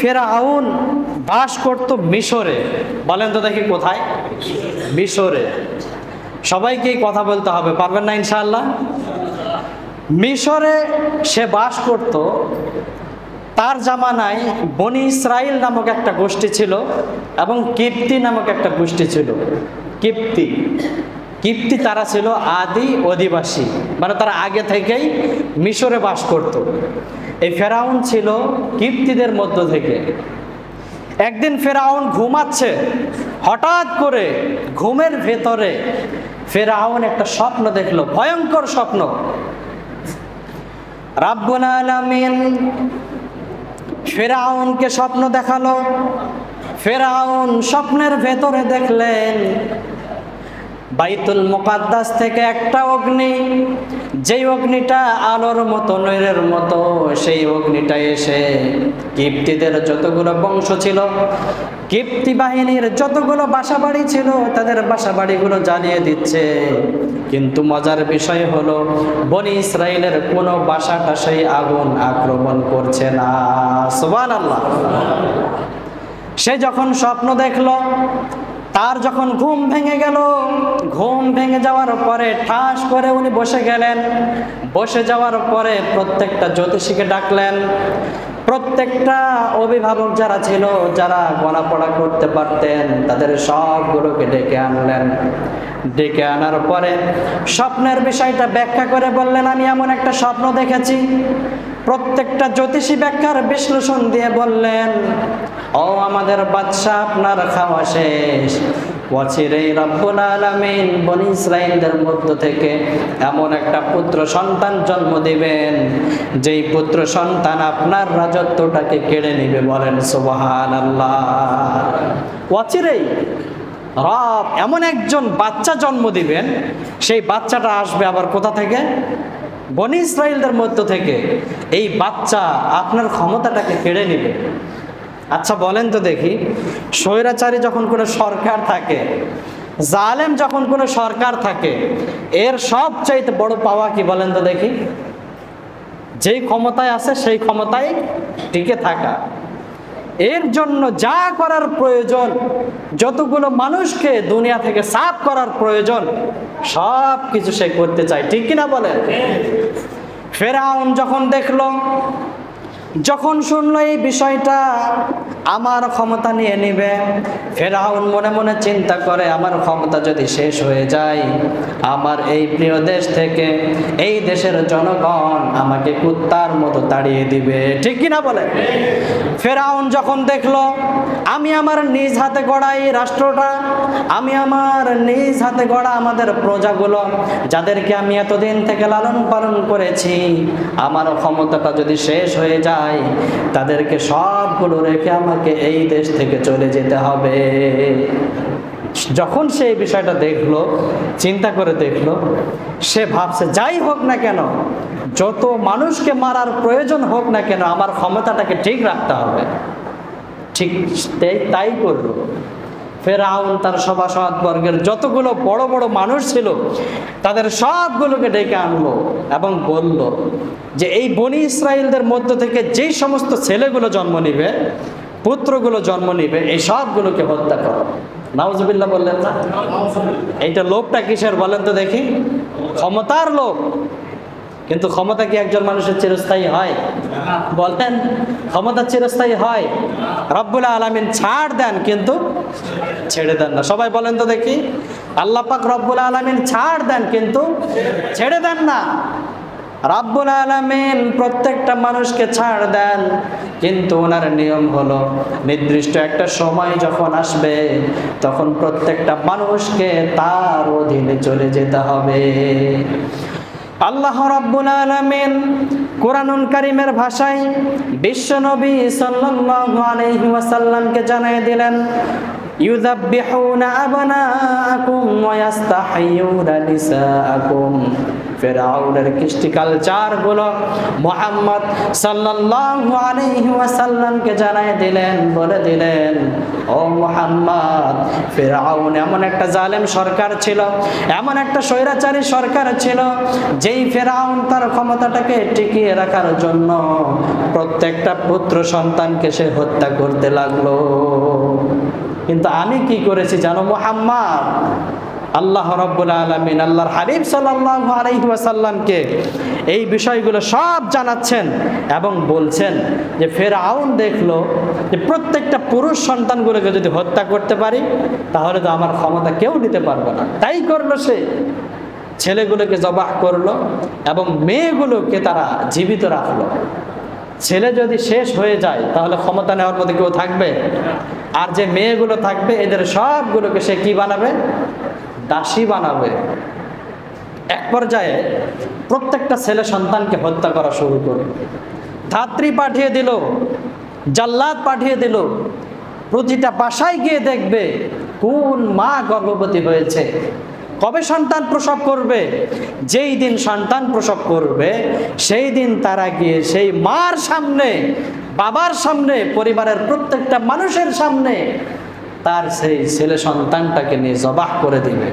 ফেরাউন বাস করত মিশরে। বলেন তো দেখি কোথায়? মিশরে। সবাইকেই কথা বলতে হবে, পারবেন না ইনশাআল্লাহ? মিশরে সে বাস করত। তার জামানায় বনি ইসরাইল নামক একটা গোষ্ঠী ছিল এবং কিপ্তি নামক একটা গোষ্ঠী ছিল। কিপ্তি তারা ছিল আদি অধিবাসী, মানে তারা আগে থেকেই মিশরে বাস করত। এই ফেরাউন ছিল কিপ্তিদের মধ্য থেকে। একদিন ফেরাউন ঘুমাচ্ছে, হঠাৎ করে ঘুমের ভেতরে ফেরাউন একটা স্বপ্ন দেখলো, ভয়ঙ্কর স্বপ্ন। রাব্বুল আলামিন ফেরাউনকে স্বপ্ন দেখালো। ফেরাউন স্বপ্নের ভেতরে দেখলেন বাইতুল মুকাদ্দাস থেকে একটা অগ্নি, যেই অগ্নিটা আলোর মতো, নূরের মতো, সেই অগ্নিটা এসে কিপ্তিদের যতগুলো বংশ ছিল, কিপ্তি বাহিনীর যতগুলো বাসাবাড়ি ছিল, তাদের বাসাবাড়িগুলো জ্বালিয়ে দিচ্ছে। কিন্তু মজার বিষয় হলো বনি ইসরাইলের কোনো বাসাটা সেই আগুন আক্রমণ করছে না। সুবহানাল্লাহ। সে যখন স্বপ্ন দেখলো, তার যখন ঘুম ভেঙে গেল, ঘুম ভেঙে যাওয়ার পরে ঠাস করে উনি বসে গেলেন। বসে যাওয়ার পরে প্রত্যেকটা জ্যোতিষীকে ডাকলেন। প্রত্যেকটা অভিভাবক যারা ছিল, যারা লেখাপড়া করতে পারতেন, তাদের সবগুলোকে ডেকে আনলেন। ডেকে আনার পরে স্বপ্নের বিষয়টা ব্যাখ্যা করে বললেন, আমি এমন একটা স্বপ্ন দেখেছি। প্রত্যেকটা জ্যোতিষী ব্যাখ্যার বিশ্লেষণ দিয়ে বললেন, ও আমাদের বাদশা, আপনার খাওয়া শেষ। অচিরেই রব্বুল আলামিন বনি ইসরাইলদের মধ্য থেকে এমন একটা পুত্র সন্তান জন্ম দিবেন, যেই পুত্র সন্তান আপনার রাজত্বটাকে কেড়ে নিবে। বলেন সুবহানাল্লাহ। অচিরেই রব এমন একজন বাচ্চা জন্ম দিবেন, সেই বাচ্চাটা আসবে আবার কোথা থেকে? বনি ইসরাইলদের মধ্য থেকে। এই বাচ্চা আপনার ক্ষমতাটাকে কেড়ে নিবে। আচ্ছা বলেন তো দেখি, স্বৈরাচারী যখন কোনো সরকার থাকে, জালেম যখন কোনো সরকার থাকে, এর সবচাইতে বড় পাওয়া কি বলেন তো দেখি? যেই ক্ষমতায় আছে সেই ক্ষমতায় টিকে থাকা। এর জন্য যা করার প্রয়োজন, যতগুলো মানুষকে দুনিয়া থেকে সাফ করার প্রয়োজন, সব কিছু সে করতে চায়। ঠিক কিনা বলেন? ফেরাউন যখন দেখলো, যখন শুনলো এই বিষয়টা আমার ক্ষমতা নিয়ে নিবে, ফেরাউন মনে মনে চিন্তা করে, আমার ক্ষমতা যদি শেষ হয়ে যায়, আমার এই প্রিয় দেশ থেকে এই দেশের জনগণ আমাকে কুত্তার মতো তাড়িয়ে দিবে। ঠিক কিনা বলে? ফেরাউন যখন দেখলো আমি আমার নিজ হাতে গড়া এই রাষ্ট্রটা, আমি আমার নিজ হাতে গড়া আমাদের প্রজাগুলো, যাদেরকে আমি এতদিন থেকে লালন পালন করেছি, আমার ক্ষমতাটা যদি শেষ হয়ে যায়, তাদেরকে সবগুলো রেখে আমাকে এই দেশ থেকে চলে যেতে হবে। যখন সে এই বিষয়টা দেখলো, চিন্তা করে দেখলো, সে ভাবছে যাই হোক না কেন, যত মানুষকে মারার প্রয়োজন হোক না কেন, আমার ক্ষমতাটাকে ঠিক রাখতে হবে। ঠিক তাই করলো। ফেরাউন তার সভাসদ বর্গের যতগুলো বড় বড় মানুষ ছিল, তাদের সবগুলোকে ডেকে আনলো এবং বলল যে এই বনি ইসরাইলদের মধ্য থেকে যেই সমস্ত ছেলেগুলো জন্ম নিবে, পুত্রগুলো জন্ম নিবে, এই সবগুলোকে হত্যা করো। নাউজুবিল্লাহ বললেন না? এইটা লোভটা কিসের বলেন তো দেখি? ক্ষমতার লোভ। কিন্তু ক্ষমতা কি একজন মানুষের চিরস্থায়ী হয়? বলেন, ক্ষমতা চিরস্থায়ী হয়? রব্বুল আলামিন ছাড় দেন কিন্তু ছেড়ে দেন না। সবাই বলেন তো দেখি, আল্লাহ পাক রব্বুল আলামিন ছাড় দেন কিন্তু ছেড়ে দেন না। রব্বুল আলামিন প্রত্যেকটা মানুষকে ছাড় দেন, কিন্তু ওনার নিয়ম হলো নির্দিষ্ট একটা সময় যখন আসবে, তখন প্রত্যেকটা মানুষকে তার অধীনে চলে যেতে হবে। আল্লাহ রাব্বুল আলামিন কুরআনুল কারীমের ভাষায় বিশ্বনবী সাল্লাল্লাহু আলাইহি ওয়াসাল্লামকে জানিয়ে দিলেন, ইউযাব্বিহুনা আবনাআকুম ওয়া ইস্তাহয়ুনা নিসাআকুম। ফেরাউনের কৃষ্টি কালচারগুলো মুহাম্মদ সাল্লাল্লাহু আলাইহি ওয়াসাল্লামকে জানাই দিলেন, বলে দিলেন, ও মুহাম্মদ, ফেরাউন এমন একটা জালেম সরকার ছিল, এমন একটা স্বৈরাচারী সরকার ছিল, যেই ফেরাউন তার ক্ষমতাটাকে টিকিয়ে রাখার জন্য প্রত্যেকটা পুত্র সন্তানকে সে হত্যা করতে লাগলো। কিন্তু আমি কি করেছি জানো মুহাম্মদ? আল্লাহ রাব্বুল আলামিন আল্লাহর হাবিব সাল্লাল্লাহু আলাইহি ওয়াসাল্লামকে এই বিষয়গুলো সব জানাচ্ছেন এবং বলছেন যে ফেরাউন দেখলো যে প্রত্যেকটা পুরুষ সন্তানগুলোকে যদি হত্যা করতে পারি তাহলে তো আমার ক্ষমতা কেউ নিতে পারবে না। তাই করলো সে, ছেলেগুলোকে জবাহ করলো এবং মেয়েগুলোকে তারা জীবিত রাখলো। ছেলে যদি শেষ হয়ে যায় তাহলে ক্ষমতা নেওয়ার মধ্যে কেউ থাকবে? আর যে মেয়েগুলো থাকবে এদের সবগুলোকে সে কি বানাবে? দাসী বানাবে। এক পর্যায়ে প্রত্যেকটা ছেলে সন্তানকে হত্যা করা শুরু করবে। ধাত্রী পাঠিয়ে দিল, জাল্লাদ পাঠিয়ে দিল, প্রতিটা বাসায় গিয়ে দেখবে কোন মা গর্ভবতী হয়েছে, কবে সন্তান প্রসব করবে। যেই দিন সন্তান প্রসব করবে সেই দিন তারা গিয়ে সেই মার সামনে, বাবার সামনে, পরিবারের প্রত্যেকটা মানুষের সামনে তার সেই ছেলে সন্তানটাকে নিয়ে জবাহ করে দিবে।